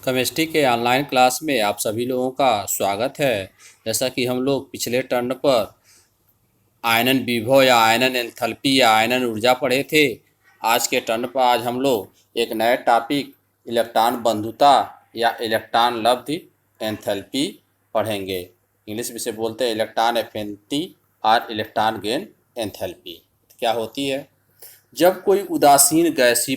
Chemistry के online class में आप सभी लोगों का स्वागत है। जैसा कि हम लोग पिछले टर्न पर आयनन विभव या आयनन एंथैल्पी या आयनन ऊर्जा पढ़े थे, आज के टर्न पर आज हम लोग एक नए टॉपिक इलेक्ट्रॉन बंधुता या इलेक्ट्रॉन लब्ध एंथैल्पी पढ़ेंगे। इंग्लिश में से बोलते हैं इलेक्ट्रॉन एफिनिटी और इलेक्ट्रॉन गेन एंथैल्पी। क्या होती है? जब कोई उदासीन गैसीय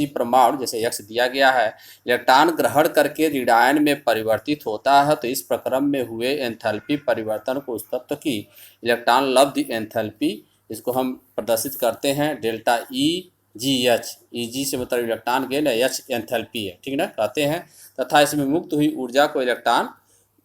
परमाणु जैसे X दिया गया है, इलेक्ट्रॉन ग्रहण करके ऋणायन में परिवर्तित होता है, तो इस प्रक्रम में हुए एंथैल्पी परिवर्तन को उस तत्व की इलेक्ट्रॉन लब्ध एंथैल्पी, इसको हम प्रदर्शित करते हैं डेल्टा EGH। EG से मतलब इलेक्ट्रॉन गेन है, H एंथैल्पी है, ठीक ना, कहते हैं। तथा इसमें मुक्त हुई ऊर्जा को इलेक्ट्रॉन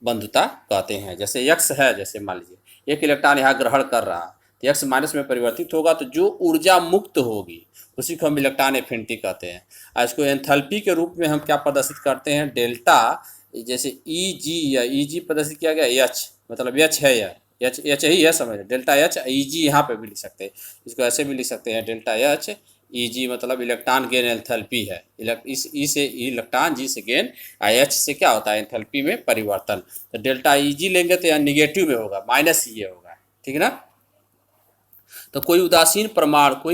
बंधुता कहते हैं। जैसे X है, जैसे मान लीजिए एक इलेक्ट्रॉन यहाँ ग्रहण कर रहा है, तो X माइनस में परिवर्तित होगा, तो जो ऊर्जा मुक्त होगी उसी को हम इलेक्ट्रॉन एफिनिटी कहते हैं। और इसको एंथैल्पी के रूप में हम क्या प्रदर्शित करते हैं? डेल्टा, जैसे EG या EG प्रदर्शित किया गया, H मतलब H है, या H ही है, समझ डेल्टा H EG यहाँ पे भी लिख सकते हैं, इसको ऐसे भी लिख सकते हैं डेल्टा H EG मतलब इलेक्ट्रॉन गेन एंथैल्पी है। इस E से इलेक्ट्रॉन, G से गेन, H से क्या होता है? एंथैल्पी में परिवर्तन। तो डेल्टा EG लेंगे तो यहाँ निगेटिव में होगा, माइनस ये होगा, ठीक है ना। तो कोई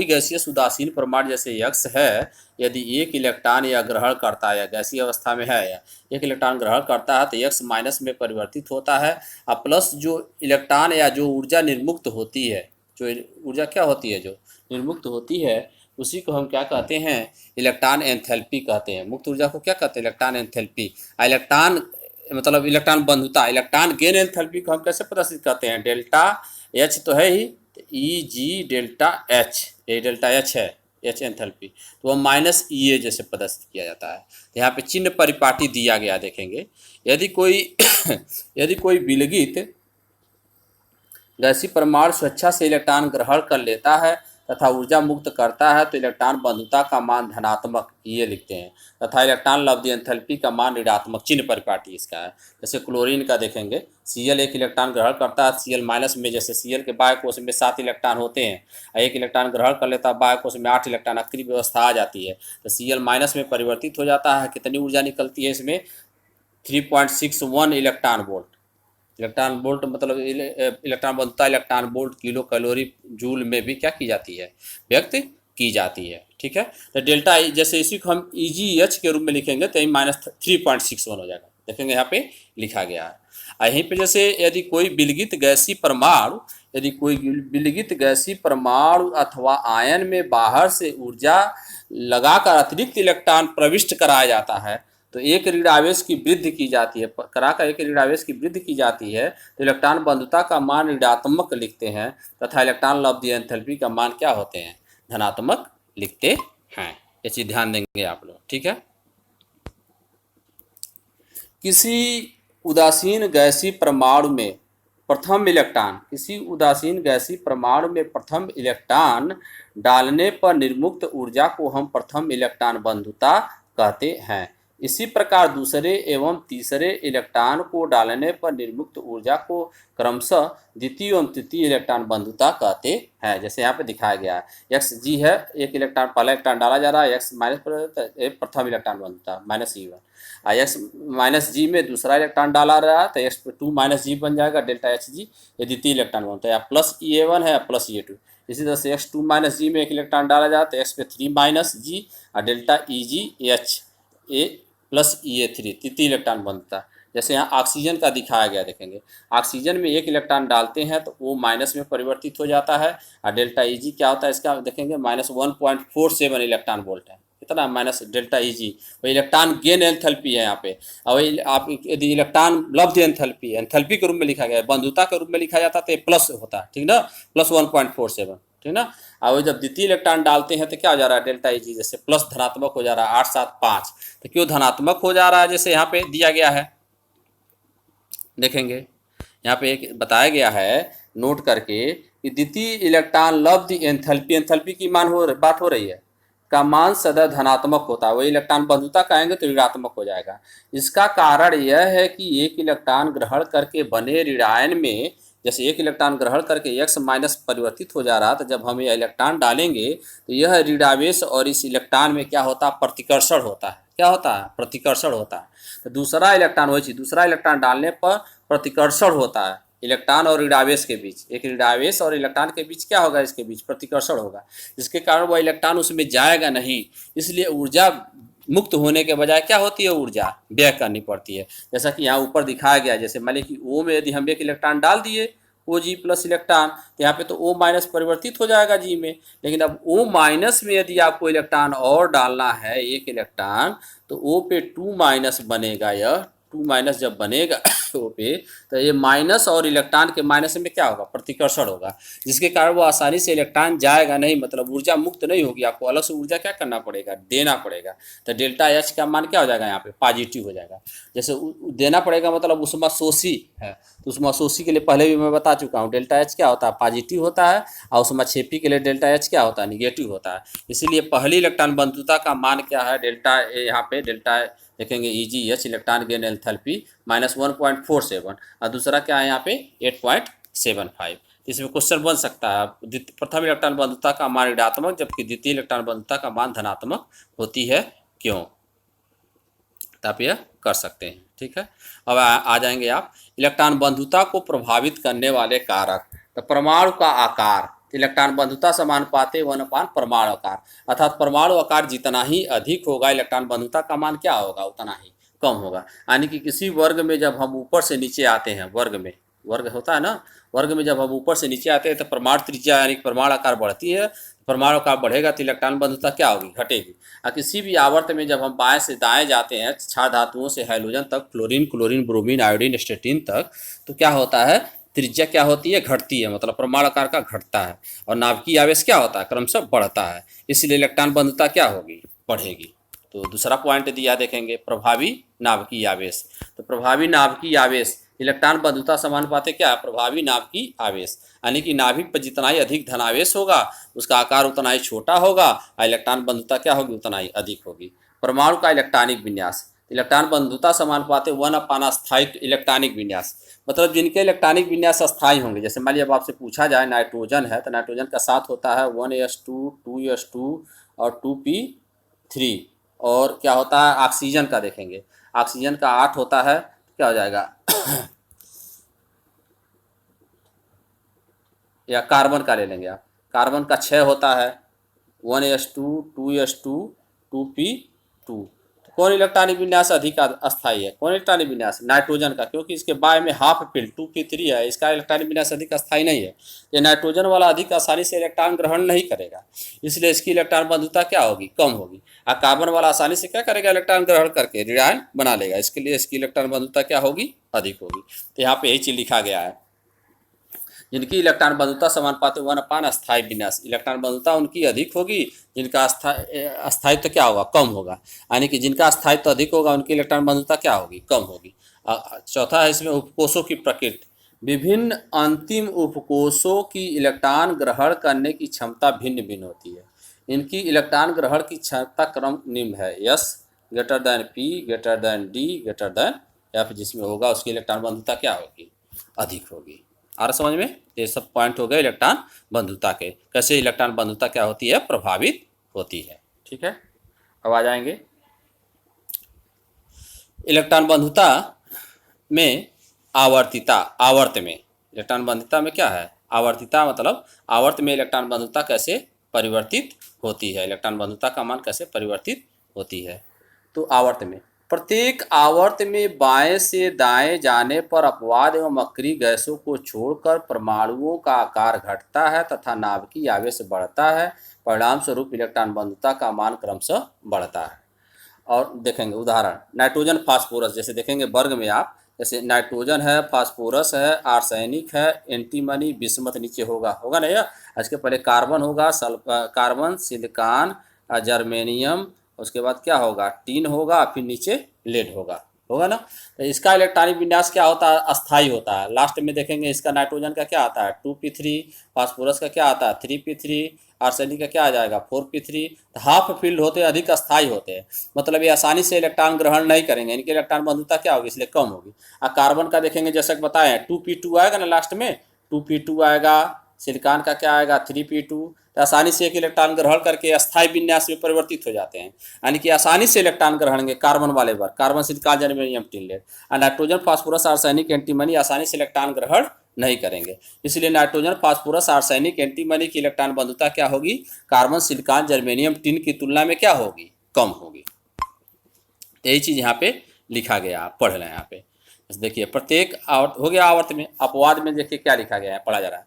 गैसीय उदासीन परमाणु जैसे X है, यदि एक इलेक्ट्रॉन या ग्रहण करता है या गैसीय अवस्था में है या एक इलेक्ट्रॉन ग्रहण करता है, तो X माइनस में परिवर्तित होता है, और प्लस जो इलेक्ट्रॉन या जो ऊर्जा निर्मुक्त होती है, जो ऊर्जा क्या होती है, जो निर्मुक्त होती है, उसी को हम क्या कहते हैं? इलेक्ट्रॉन एंथैल्पी कहते हैं। मुक्त ऊर्जा को क्या कहते हैं? Electron enthalpy. इलेक्ट्रॉन मतलब इलेक्ट्रॉन बंधुता, इलेक्ट्रॉन गेन एंथैल्पी को हम कैसे प्रदर्शित करते हैं? डेल्टा H तो है ही, EG डेल्टा H, ये डेल्टा H है, H एंथैल्पी, तो वह माइनस EA जैसे प्रदर्शित किया जाता है। तो यहाँ पे चिन्ह परिपाटी दिया गया, देखेंगे। यदि कोई विलगित गैसीय परमाणु स्वेच्छा से इलेक्ट्रॉन ग्रहण कर लेता है तथा ऊर्जा मुक्त करता है, तो इलेक्ट्रॉन बंधुता का मान धनात्मक ये लिखते हैं, तथा इलेक्ट्रॉन लब्ध एंथैल्पी का मान ऋणात्मक, चिन्ह परिपाटी इसका है। जैसे क्लोरीन का देखेंगे, Cl एक इलेक्ट्रॉन ग्रहण करता है, Cl माइनस में, जैसे Cl के बाह्य कोश में 7 इलेक्ट्रॉन होते हैं, एक इलेक्ट्रॉन ग्रहण कर लेता है, बाह्य कोश में 8 इलेक्ट्रॉन, अक्रिय व्यवस्था आ जाती है, तो Cl माइनस में परिवर्तित हो जाता है। कितनी ऊर्जा निकलती है इसमें? 3.61 इलेक्ट्रॉन वोल्ट। इलेक्ट्रॉन वोल्ट मतलब इलेक्ट्रॉन बंधुता electron volt kilo calorie joule में भी क्या की जाती है? व्यक्त की जाती है, ठीक है। तो डेल्टा जैसे इसी को हम EGH के रूप में लिखेंगे तो -3.61 हो जाएगा, देखेंगे यहाँ पे लिखा गया है। यहीं पे जैसे यदि कोई विलगित गैसीय परमाणु अथवा आयन में बाहर से ऊर्जा लगाकर अतिरिक्त इलेक्ट्रॉन प्रविष्ट कराया जाता है, तो एक ऋण आवेश की वृद्धि की जाती है, कराकर एक ऋण आवेश की वृद्धि की जाती है, तो इलेक्ट्रॉन बंधुता का मान ऋणात्मक लिखते हैं, तथा इलेक्ट्रॉन लब्ध एंथैल्पी का मान क्या होते हैं? धनात्मक लिखते हैं। ये चीज ध्यान देंगे आप लोग, ठीक है। किसी उदासीन गैसीय परमाणु में प्रथम इलेक्ट्रॉन डालने पर निर्मुक्त ऊर्जा को हम प्रथम इलेक्ट्रॉन बंधुता कहते हैं। इसी प्रकार दूसरे एवं तीसरे इलेक्ट्रॉन को डालने पर निर्मुक्त ऊर्जा को क्रमशः द्वितीय एवं तृतीय इलेक्ट्रॉन बंधुता कहते हैं। जैसे यहाँ पे दिखाया गया है, Xg है, एक इलेक्ट्रॉन पहला इलेक्ट्रॉन डाला जा रहा है, X माइनस पर प्रथम इलेक्ट्रॉन बंधुता -E1, X माइनस G में दूसरा इलेक्ट्रॉन डाला रहा है, तो X पे 2 -G बन जाएगा, डेल्टा HG ये द्वितीय इलेक्ट्रॉन बनता है, या प्लस EA1 है या प्लस EA2। इसी तरह से X2 -G में एक इलेक्ट्रॉन डाला जाए तो X पे 3 -G और डेल्टा EGH ए प्लस EA3 तृतीय इलेक्ट्रॉन बनता है। जैसे यहाँ ऑक्सीजन का दिखाया गया, देखेंगे ऑक्सीजन में एक इलेक्ट्रॉन डालते हैं तो वो माइनस में परिवर्तित हो जाता है, और डेल्टा EG क्या होता है इसका देखेंगे, -1.47 इलेक्ट्रॉन वोल्ट है, कितना माइनस डेल्टा EG, वही इलेक्ट्रॉन गेन एंथैल्पी है यहाँ पे। और वही आप यदि इलेक्ट्रॉन लब्ध एंथैल्पी के रूप में लिखा गया है, बंधुता के रूप में लिखा जाता है तो ये प्लस होता है, ठीक ना, +1.47, ठीक ना। और जब द्वितीय इलेक्ट्रॉन डालते हैं तो क्या हो जा रहा है? डेल्टा EG जैसे प्लस धनात्मक हो जा रहा है, 875। तो क्यों धनात्मक हो जा रहा है? जैसे यहाँ पे दिया गया है, देखेंगे यहाँ पे एक बताया गया है नोट करके कि द्वितीय इलेक्ट्रॉन लब्ध एंथैल्पी की बात हो रही है, का मान सदा धनात्मक होता है, वही इलेक्ट्रॉन बंधुता कहेंगे तो ऋणात्मक हो जाएगा। इसका कारण यह है कि एक इलेक्ट्रॉन ग्रहण करके बने ऋणायन में जैसे एक इलेक्ट्रॉन ग्रहण करके X माइनस परिवर्तित हो जा रहा, तो जब हम ये इलेक्ट्रॉन डालेंगे तो यह ऋणावेश और इस इलेक्ट्रॉन में क्या होता है, प्रतिकर्षण होता है। क्या होता है, प्रतिकर्षण होता है। तो दूसरा इलेक्ट्रॉन वही चीज, दूसरा इलेक्ट्रॉन डालने पर प्रतिकर्षण होता है इलेक्ट्रॉन और ऋणावेश के बीच। एक ऋणावेश और इलेक्ट्रॉन के बीच क्या होगा, इसके बीच प्रतिकर्षण होगा, जिसके कारण वह इलेक्ट्रॉन उसमें जाएगा नहीं। इसलिए ऊर्जा मुक्त होने के बजाय क्या होती है, ऊर्जा व्यय करनी पड़ती है। जैसा कि यहाँ ऊपर दिखाया गया है, जैसे मान लीजिए कि ओ में यदि हम एक इलेक्ट्रॉन डाल दिए, ओ जी प्लस इलेक्ट्रॉन, तो यहाँ पे तो ओ माइनस परिवर्तित हो जाएगा जी में। लेकिन अब ओ माइनस में यदि आपको इलेक्ट्रॉन और डालना है एक इलेक्ट्रॉन, तो ओ पे 2 माइनस बनेगा। यह 2 माइनस जब बनेगा ओ पे, तो ये माइनस और इलेक्ट्रॉन के माइनस में क्या होगा, प्रतिकर्षण होगा, जिसके कारण वो आसानी से इलेक्ट्रॉन जाएगा नहीं, मतलब ऊर्जा मुक्त नहीं होगी। आपको अलग से ऊर्जा क्या करना पड़ेगा, देना पड़ेगा। तो डेल्टा एच का मान क्या हो जाएगा, यहाँ पे पॉजिटिव हो जाएगा। जैसे देना पड़ेगा मतलब ऊष्माशोषी है, तो ऊष्माशोषी के लिए पहले भी मैं बता चुका हूँ, डेल्टा एच क्या होता है, पॉजिटिव होता है, और ऊष्माक्षेपी के लिए डेल्टा एच क्या होता है, निगेटिव होता है। इसीलिए पहली इलेक्ट्रॉन बंधुता का मान क्या है, डेल्टा, यहाँ पे डेल्टा देखेंगे EgH इलेक्ट्रॉन गेन एंथैल्पी -1.47, और दूसरा क्या है यहाँ पे 8.75। इसमें क्वेश्चन बन सकता है, प्रथम इलेक्ट्रॉन बंधुता का मान ऋणात्मक जबकि द्वितीय इलेक्ट्रॉन बंधुता का मान धनात्मक होती है, क्यों? तो आप यह कर सकते हैं। ठीक है, अब आ जाएंगे आप इलेक्ट्रॉन बंधुता को प्रभावित करने वाले कारक। तो परमाणु का आकार, इलेक्ट्रॉन बंधुता समानुपाती 1/, परमाणु आकार, अर्थात परमाणु आकार जितना ही अधिक होगा इलेक्ट्रॉन बंधुता का मान क्या होगा, उतना ही कम होगा। यानी कि किसी वर्ग में जब हम ऊपर से नीचे आते हैं, वर्ग में, वर्ग होता है ना, वर्ग में जब हम ऊपर से नीचे आते हैं तो परमाणु त्रिज्या यानी परमाणु आकार बढ़ती है। परमाणु आकार बढ़ेगा तो इलेक्ट्रॉन बंधुता क्या होगी, घटेगी। और किसी भी आवर्त में जब हम बाएं से दाएं जाते हैं, क्षार धातुओं से हाइड्रोजन तक, fluorine, chlorine, bromine, iodine, statin तक, तो क्या होता है, त्रिज्या क्या होती है, घटती है, मतलब परमाणु आकार का घटता है। और नाभिकीय आवेश क्या होता है, क्रमशः बढ़ता है। इसलिए इलेक्ट्रॉन बंधुता क्या होगी, बढ़ेगी। तो दूसरा पॉइंट दिया देखेंगे, प्रभावी नाभिकीय आवेश। तो प्रभावी नाभिकीय आवेश, इलेक्ट्रॉन बंधुता समानुपाती क्या है, प्रभावी नाभिकीय आवेश, यानी कि नाभिक पर जितना ही अधिक धनावेश होगा उसका आकार उतना ही छोटा होगा, और इलेक्ट्रॉन बंधुता क्या होगी, उतना ही अधिक होगी। परमाणु का इलेक्ट्रॉनिक विन्यास, इलेक्ट्रॉन बंधुता समानुपाती 1/, स्थायित्व इलेक्ट्रॉनिक विन्यास, मतलब जिनके इलेक्ट्रॉनिक विन्यास अस्थायी होंगे। जैसे मान लीजिए अब आपसे पूछा जाए नाइट्रोजन है, तो नाइट्रोजन का साथ होता है 1s2, 2s2 और 2p3। और क्या होता है, ऑक्सीजन का देखेंगे, ऑक्सीजन का 8 होता है, क्या हो जाएगा या कार्बन का ले लेंगे आप, कार्बन का 6 होता है, 1s2, 2s2, 2p2। तो कौन इलेक्ट्रॉनिक विन्यास अधिक अस्थायी है, कौन इलेक्ट्रॉनिक विन्यास, नाइट्रोजन का, क्योंकि इसके बाय में हाफ फील्ड 2p3 है, इसका इलेक्ट्रॉनिक विन्यास अधिक अस्थायी नहीं है। ये नाइट्रोजन वाला अधिक आसानी से इलेक्ट्रॉन ग्रहण नहीं करेगा, इसलिए इसकी इलेक्ट्रॉन बंधुता क्या होगी, कम होगी। और कार्बन वाला आसानी से क्या करेगा, इलेक्ट्रॉन ग्रहण करके ऋणायन बना लेगा, इसके लिए इसकी इलेक्ट्रॉन बंधुता क्या होगी, अधिक होगी। तो यहाँ पे यही चीज लिखा गया है, जिनकी इलेक्ट्रॉन बंधुता समानुपाती 1/, अस्थायी विन्यास, इलेक्ट्रॉन बंधुता उनकी अधिक होगी, जिनका अस्थायित्व क्या होगा, कम होगा। यानी कि जिनका अस्थायित्व अधिक होगा उनकी इलेक्ट्रॉन बंधुता क्या होगी, कम होगी। चौथा है इसमें उपकोषों की प्रकृति, विभिन्न अंतिम उपकोषों की इलेक्ट्रॉन ग्रहण करने की क्षमता भिन्न भिन्न होती है। इनकी इलेक्ट्रॉन ग्रहण की क्षमता क्रम निम्न है, S P D F, जिसमें होगा उसकी इलेक्ट्रॉन बंधुता क्या होगी, अधिक होगी। आ रहा समझ में, ये सब पॉइंट हो गए इलेक्ट्रॉन बंधुता के, कैसे इलेक्ट्रॉन बंधुता क्या होती है, प्रभावित होती है। ठीक है, अब आ जाएंगे इलेक्ट्रॉन बंधुता में आवर्तिता। आवर्त में इलेक्ट्रॉन बंधुता में क्या है, आवर्तिता, मतलब आवर्त में इलेक्ट्रॉन बंधुता कैसे परिवर्तित होती है, इलेक्ट्रॉन बंधुता का मान कैसे परिवर्तित होती है। तो आवर्त में, प्रत्येक आवर्त में बाएं से दाएं जाने पर अपवाद एवं अक्रिय गैसों को छोड़कर परमाणुओं का आकार घटता है तथा नाभिकीय आवेश बढ़ता है। परिणाम स्वरूप इलेक्ट्रॉन बंधुता का मान क्रमशः बढ़ता है। और देखेंगे उदाहरण, नाइट्रोजन फास्फोरस, जैसे देखेंगे वर्ग में आप, जैसे नाइट्रोजन है, फास्फोरस है, आर्सेनिक है, एंटीमनी, बिस्मथ नीचे होगा नहीं, इसके पहले कार्बन होगा, कार्बन, सिलिकॉन, जर्मेनियम, उसके बाद क्या होगा, टीन होगा, फिर नीचे लेड होगा ना। तो इसका इलेक्ट्रॉनिक विन्यास क्या होता है, अस्थाई होता है। लास्ट में देखेंगे इसका नाइट्रोजन का क्या आता है 2p3, फास्फोरस का क्या आता है 3p3, आर्सेनिक का क्या आ जाएगा 4p3। तो हाफ फील्ड होते हैं, अधिक अस्थाई होते हैं, मतलब ये आसानी से इलेक्ट्रॉन ग्रहण नहीं करेंगे, इनकी इलेक्ट्रॉन बंधुता क्या होगी, इसलिए कम होगी। और कार्बन का देखेंगे जैसा कि बताएं 2p2 आएगा ना लास्ट में, 2p2 आएगा, सिलिकॉन का क्या आएगा 3p2। तो आसानी से एक इलेक्ट्रॉन ग्रहण करके अस्थायी विन्यास में परिवर्तित हो जाते हैं, यानी कि आसानी से इलेक्ट्रॉन ग्रहण के कार्बन वाले वर्ग, carbon silicon germanium tin lead. और नाइट्रोजन फास्फोरस आर्सेनिक एंटीमनी आसानी से इलेक्ट्रॉन ग्रहण नहीं करेंगे, इसलिए नाइट्रोजन फास्फोरस आर्सेनिक एंटीमनी की इलेक्ट्रॉन बंधुता क्या होगी, कार्बन सिलिकॉन जर्मेनियम टिन की तुलना में क्या होगी, कम होगी। तो यही चीज़ यहाँ पे लिखा गया, आप पढ़ लें यहाँ पे। देखिए प्रत्येक आवर्त हो गया, आवर्त में अपवाद में देखिए क्या लिखा गया है, पढ़ा जा रहा है।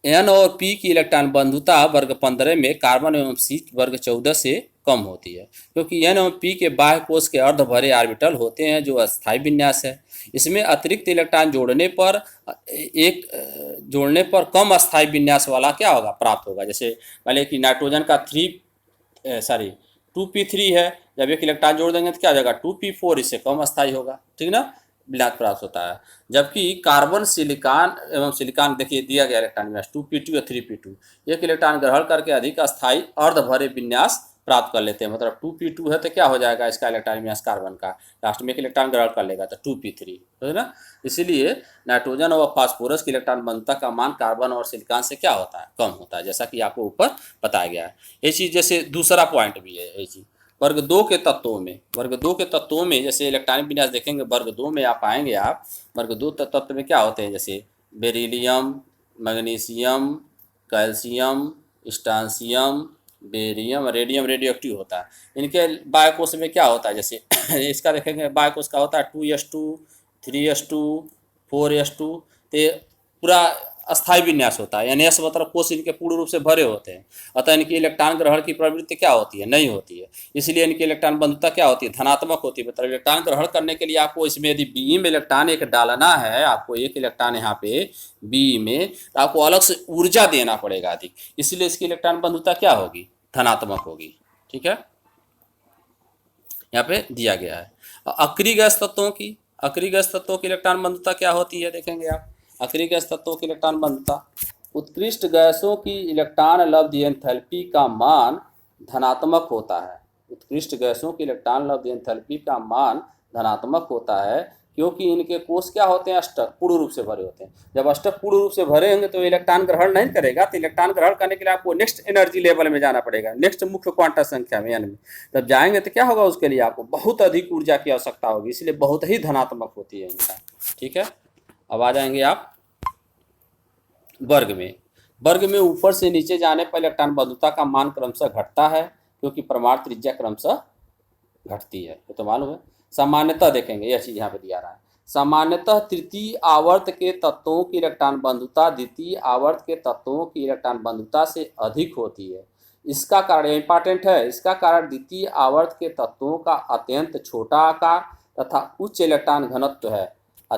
एन और पी की इलेक्ट्रॉन बंधुता वर्ग 15 में कार्बन एवं सी वर्ग 14 से कम होती है, क्योंकि एन एवं पी के बाह्य कोश के अर्ध भरे ऑर्बिटल होते हैं जो अस्थायी विन्यास है। इसमें अतिरिक्त इलेक्ट्रॉन जोड़ने पर कम अस्थायी विन्यास वाला क्या होगा, प्राप्त होगा। जैसे मान लीजिए कि नाइट्रोजन का 2p3 है, जब एक इलेक्ट्रॉन जोड़ देंगे तो क्या हो जाएगा 2p4, इससे कम अस्थायी होगा, ठीक ना, विन्यास प्राप्त होता है। जबकि कार्बन सिलिकॉन एवं सिलिकॉन देखिए दिया गया इलेक्ट्रॉन विन्यास 2p2 या 3p2, एक इलेक्ट्रॉन ग्रहण करके अधिक अस्थायी अर्ध भरे विन्यास प्राप्त कर लेते हैं। मतलब 2p2 है तो क्या हो जाएगा इसका इलेक्ट्रॉन विन्यास कार्बन का, लास्ट में एक इलेक्ट्रॉन ग्रहण कर लेगा तो 2p3, है ना। इसीलिए नाइट्रोजन और फास्फोरस की इलेक्ट्रॉन बंधुता का मान कार्बन और सिलिकॉन से क्या होता है, कम होता है, जैसा कि आपको ऊपर बताया गया है। ये चीज़ जैसे दूसरा पॉइंट भी है, ये चीज़ वर्ग 2 के तत्वों में जैसे इलेक्ट्रॉनिक विन्यास देखेंगे, वर्ग 2 में आप आएंगे, आप वर्ग 2 तत्व में क्या होते हैं, जैसे beryllium, magnesium, calcium, strontium, barium, radium radio active होता है। इनके बायोकोश में क्या होता है, जैसे इसका देखेंगे बायोकोश का होता है 2s2, 3s2, 4s2, तो पूरा अस्थायी विन्यास होता है, यानी मतलब कोश इनके पूर्ण रूप से भरे होते हैं। अतः इनकी इलेक्ट्रॉन ग्रहण की प्रवृत्ति क्या होती है, नहीं होती है। इसलिए इनकी इलेक्ट्रॉन बंधुता क्या होती है, धनात्मक होती है। मतलब इलेक्ट्रॉन ग्रहण करने के लिए आपको इसमें यदि बी में इलेक्ट्रॉन एक डालना है, आपको एक इलेक्ट्रॉन यहाँ पे बी में, तो आपको अलग से ऊर्जा देना पड़ेगा अधिक, इसलिए इसकी इलेक्ट्रॉन बंधुता क्या होगी, धनात्मक होगी, ठीक है, यहाँ पे दिया गया है। अक्रिय गैस तत्वों की इलेक्ट्रॉन बंधुता क्या होती है, देखेंगे आप। अक्रिय गैस तत्वों की इलेक्ट्रॉन बंधुता, उत्कृष्ट गैसों की इलेक्ट्रॉन लब्ध एंथैल्पी का मान धनात्मक होता है। उत्कृष्ट गैसों की इलेक्ट्रॉन लब्ध एंथैल्पी का मान धनात्मक होता है, क्योंकि इनके कोश क्या होते हैं, अष्टक पूर्ण रूप से भरे होते हैं। जब अष्टक पूर्ण रूप से भरे होंगे तो इलेक्ट्रॉन ग्रहण नहीं करेगा, तो इलेक्ट्रॉन ग्रहण करने के लिए आपको नेक्स्ट एनर्जी लेवल में जाना पड़ेगा, नेक्स्ट मुख्य क्वांटम संख्या में, यानी तब जाएंगे तो क्या होगा, उसके लिए आपको बहुत अधिक ऊर्जा की आवश्यकता होगी, इसलिए बहुत ही धनात्मक होती है इनका, ठीक है। अब आ जाएंगे आप वर्ग में ऊपर से नीचे जाने पर इलेक्ट्रॉन बंधुता का मान क्रमशः घटता है, क्योंकि परमाणु त्रिज्या क्रमशः घटती है, ये तो मालूम है। सामान्यतः देखेंगे, यह चीज़ यहाँ पे दिया रहा है। सामान्यतः तृतीय आवर्त के तत्वों की इलेक्ट्रॉन बंधुता द्वितीय आवर्त के तत्वों की इलेक्ट्रॉन बंधुता से अधिक होती है। इसका कारण इंपॉर्टेंट है, इसका कारण द्वितीय आवर्त के तत्वों का अत्यंत छोटा आकार तथा उच्च इलेक्ट्रॉन घनत्व है।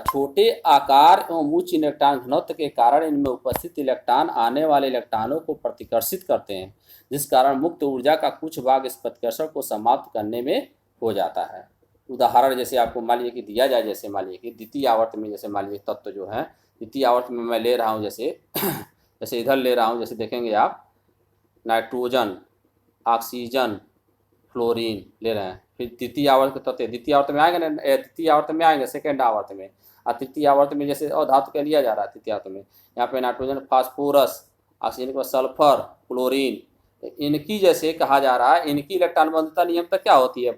छोटे आकार एवं उच्च इलेक्ट्रॉन घनत्व के कारण इनमें उपस्थित इलेक्ट्रॉन आने वाले इलेक्ट्रॉनों को प्रतिकर्षित करते हैं, जिस कारण मुक्त ऊर्जा का कुछ भाग इस प्रतिकर्षण को समाप्त करने में हो जाता है। उदाहरण जैसे आपको मान लीजिए कि दिया जाए, जैसे मान लीजिए कि द्वितीय आवर्त में, जैसे मान लीजिए तत्व जो है द्वितीय आवर्त में मैं ले रहा हूँ, जैसे इधर ले रहा हूँ, जैसे देखेंगे आप नाइट्रोजन, ऑक्सीजन, फ्लोरीन ले रहे हैं। फिर तृतीय आवर्त के तत्व द्वितीय आवर्त में आएंगे ना, तृतीय आवर्त में आएंगे, सेकेंड आवर्त में, और तृतीय आवर्त में जैसे अधातु का लिया जा रहा है तृतीय आवर्त में, यहाँ पे नाइट्रोजन, फास्फोरस, ऑक्सीजन के बाद सल्फर, क्लोरीन, इनकी जैसे कहा जा रहा है, इनकी इलेक्ट्रॉन बंधुता नियम तक क्या होती है,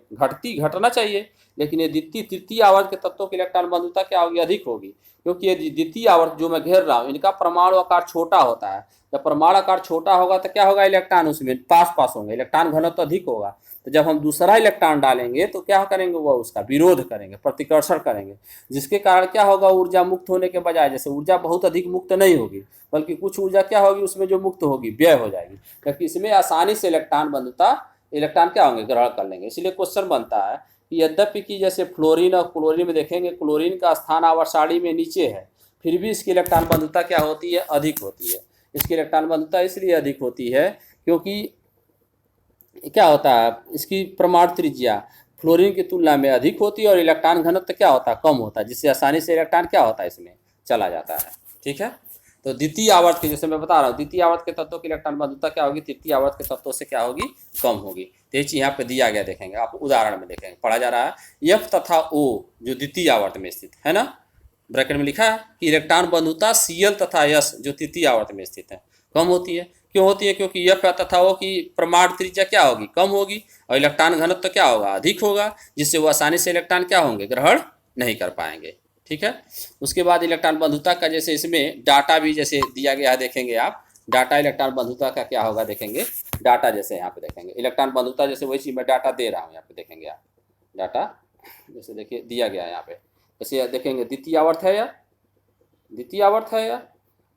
घटना चाहिए, लेकिन ये तृतीय आवर्त के तत्वों की इलेक्ट्रॉन बंधुता क्या होगी, अधिक होगी, क्योंकि ये द्वितीय आवर्त जो मैं घेर रहा हूँ इनका परमाणु आकार छोटा होता है। जब परमाणु आकार छोटा होगा तो क्या होगा, इलेक्ट्रॉन उसमें पास होंगे, इलेक्ट्रॉन घनत्व अधिक होगा। तो जब हम दूसरा इलेक्ट्रॉन डालेंगे तो क्या करेंगे, वह उसका विरोध करेंगे, प्रतिकर्षण करेंगे, जिसके कारण क्या होगा, ऊर्जा मुक्त होने के बजाय, जैसे ऊर्जा बहुत अधिक मुक्त नहीं होगी, बल्कि कुछ ऊर्जा क्या होगी उसमें जो मुक्त होगी व्यय हो जाएगी, क्योंकि इसमें आसानी से इलेक्ट्रॉन बंधुता, इलेक्ट्रॉन क्या होंगे, ग्रहण कर लेंगे। इसलिए क्वेश्चन बनता है कि यद्यपि कि जैसे फ्लोरीन और क्लोरीन में देखेंगे, क्लोरीन का स्थान आवर्त सारणी में नीचे है, फिर भी इसकी इलेक्ट्रॉन बंधुता क्या होती है, अधिक होती है। इसकी इलेक्ट्रॉन बंधुता इसलिए अधिक होती है क्योंकि क्या होता है, इसकी परमाणु त्रिज्या फ्लोरीन की तुलना में अधिक होती है और इलेक्ट्रॉन घनत्व क्या होता है, कम होता है, जिससे आसानी से इलेक्ट्रॉन क्या होता है, इसमें चला जाता है, ठीक है। तो द्वितीय आवर्त के, जैसे मैं बता रहा हूँ, द्वितीय आवर्त के तत्वों की इलेक्ट्रॉन बंधुता क्या होगी, तृतीय आवर्त के तत्वों से क्या होगी, कम होगी। तो ये चीज़ यहाँ पे दिया गया, देखेंगे आप उदाहरण में, देखेंगे पढ़ा जा रहा है, एफ तथा ओ जो द्वितीय आवर्त में स्थित है ना, ब्रैकेट में लिखा है कि इलेक्ट्रॉन बंधुता Cl तथा S जो तृतीय आवर्त में स्थित है कम होती है। क्यों होती है? क्योंकि F तथा O की परमाणु त्रिज्या क्या होगी? कम होगी, और इलेक्ट्रॉन घनत्व तो क्या होगा? अधिक होगा, जिससे वो आसानी से इलेक्ट्रॉन क्या होंगे? ग्रहण नहीं कर पाएंगे। ठीक है। उसके बाद इलेक्ट्रॉन बंधुता का जैसे इसमें डाटा भी जैसे दिया गया है, देखेंगे आप डाटा इलेक्ट्रॉन बंधुता का क्या होगा, देखेंगे डाटा जैसे यहाँ पे देखेंगे इलेक्ट्रॉन बंधुता जैसे वही चीज मैं डाटा दे रहा हूँ यहाँ पे देखेंगे आप डाटा जैसे देखिए दिया गया है यहाँ पे जैसे देखेंगे द्वितीय आवर्त है या द्वितीय आवर्त है या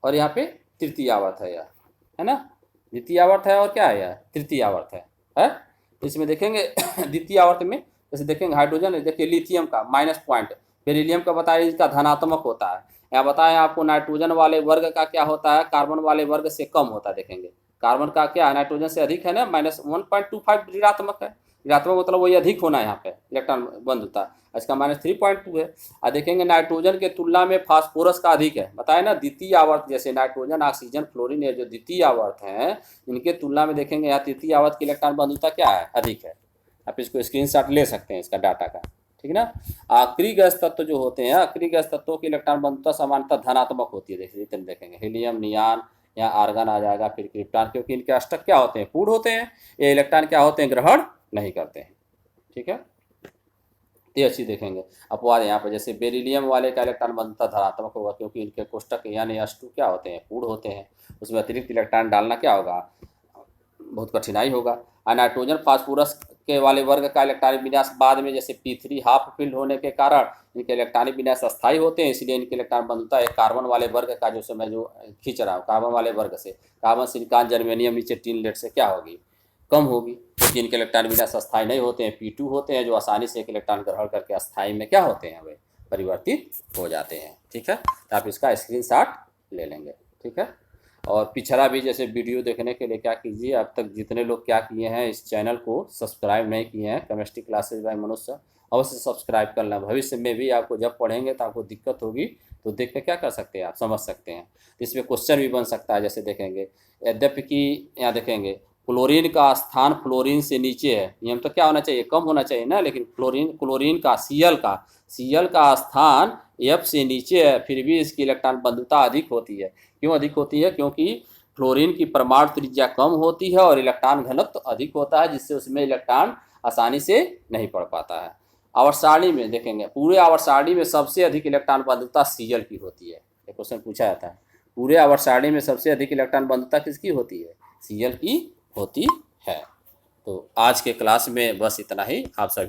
और यहाँ पे तृतीय आवर्त है या है ना, द्वितीय आवर्त है और क्या है या तृतीय आवर्त है? इसमें देखेंगे द्वितीय आवर्त में जैसे देखेंगे हाइड्रोजन देखिए लिथियम का माइनस पॉइंट, बेरिलियम का बताया इसका धनात्मक होता है, यहाँ बताएं आपको नाइट्रोजन वाले वर्ग का क्या होता है? कार्बन वाले वर्ग से कम होता है। देखेंगे कार्बन का क्या है? नाइट्रोजन से अधिक है ना, -1.25 ऋणात्मक है। ऋणात्मक मतलब वही अधिक होना है यहाँ पे इलेक्ट्रॉन बंधुता, इसका -3.2 है। और देखेंगे नाइट्रोजन के तुलना में फास्फोरस का अधिक है, बताए ना द्वितीय आवर्त जैसे नाइट्रोजन ऑक्सीजन फ्लोरीन ये जो द्वितीय आवर्त हैं इनके तुलना में देखेंगे यहाँ तृतीय आवर्त की इलेक्ट्रॉन बंधुता क्या है? अधिक है। आप इसको स्क्रीनशॉट ले सकते हैं इसका डाटा का, ठीक ना। आखिरी गैस तत्व जो होते हैं, आखिरी गैस तत्वों की इलेक्ट्रॉन बंधुता सामान्यतः धनात्मक होती है। देखिए देखेंगे हीलियम, नियान, यहाँ आर्गन आ जाएगा, फिर क्रिप्टॉन, क्योंकि इनके अष्टक क्या होते हैं? पूर्ण होते हैं। ये इलेक्ट्रॉन क्या होते हैं? ग्रहण नहीं करते हैं। ठीक है, ये अच्छी देखेंगे अपवाद यहाँ पे जैसे बेरिलियम वाले का इलेक्ट्रॉन बंधुता धनात्मक होगा, क्योंकि इनके कोष्टक यानी अष्टक क्या होते हैं? पूर्ण होते हैं। उसमें अतिरिक्त इलेक्ट्रॉन डालना क्या होगा? बहुत कठिनाई होगा। और नाइट्रोजन फास्फोरस के वाले वर्ग का इलेक्ट्रॉनिक विन्यास बाद में जैसे P3 हाफ फील्ड होने के कारण इनके इलेक्ट्रॉनिक विन्यास अस्थायी होते हैं, इसलिए इनके इलेक्ट्रॉन बंधुता एक कार्बन वाले वर्ग का जो मैं जो खींच रहा हूँ कार्बन वाले वर्ग से, कार्बन, सिलिकॉन, जर्मेनियम, नीचे टीन लेड से क्या होगी? कम होगी, क्योंकि इनके इलेक्ट्रॉन विन्यास अस्थायी नहीं होते हैं, P2 होते हैं जो आसानी से एक इलेक्ट्रॉन ग्रहण करके अस्थायी में क्या होते हैं? वे परिवर्तित हो जाते हैं। ठीक है, तो आप इसका स्क्रीनशॉट ले लेंगे। ठीक है, और पिछड़ा भी जैसे वीडियो देखने के लिए क्या कीजिए, अब तक जितने लोग क्या किए हैं इस चैनल को सब्सक्राइब नहीं किए हैं, केमिस्ट्री क्लासेज बाय मनुष्य, अवश्य सब्सक्राइब कर लें। भविष्य में भी आपको जब पढ़ेंगे तो आपको दिक्कत होगी तो देख के क्या कर सकते हैं? आप समझ सकते हैं। इसमें क्वेश्चन भी बन सकता है, जैसे देखेंगे यद्यपि कि यहाँ देखेंगे क्लोरीन का स्थान फ्लोरीन से नीचे है, नियम तो क्या होना चाहिए? कम होना चाहिए ना, लेकिन क्लोरीन का Cl का स्थान F से नीचे है, फिर भी इसकी इलेक्ट्रॉन बंधुता अधिक होती है। क्यों अधिक होती है? क्योंकि फ्लोरीन की परमाणु त्रिज्या कम होती है और इलेक्ट्रॉन घनत्व अधिक होता है, जिससे उसमें इलेक्ट्रॉन आसानी से नहीं पड़ पाता है। आवर्त सारणी में देखेंगे पूरे आवर्त सारणी में सबसे अधिक इलेक्ट्रॉन बंधुता Cl की होती है। ये क्वेश्चन पूछा जाता है, पूरे आवर्त सारणी में सबसे अधिक इलेक्ट्रॉन बंधुता किसकी होती है? Cl की होती है। तो आज के क्लास में बस इतना ही। आप सभी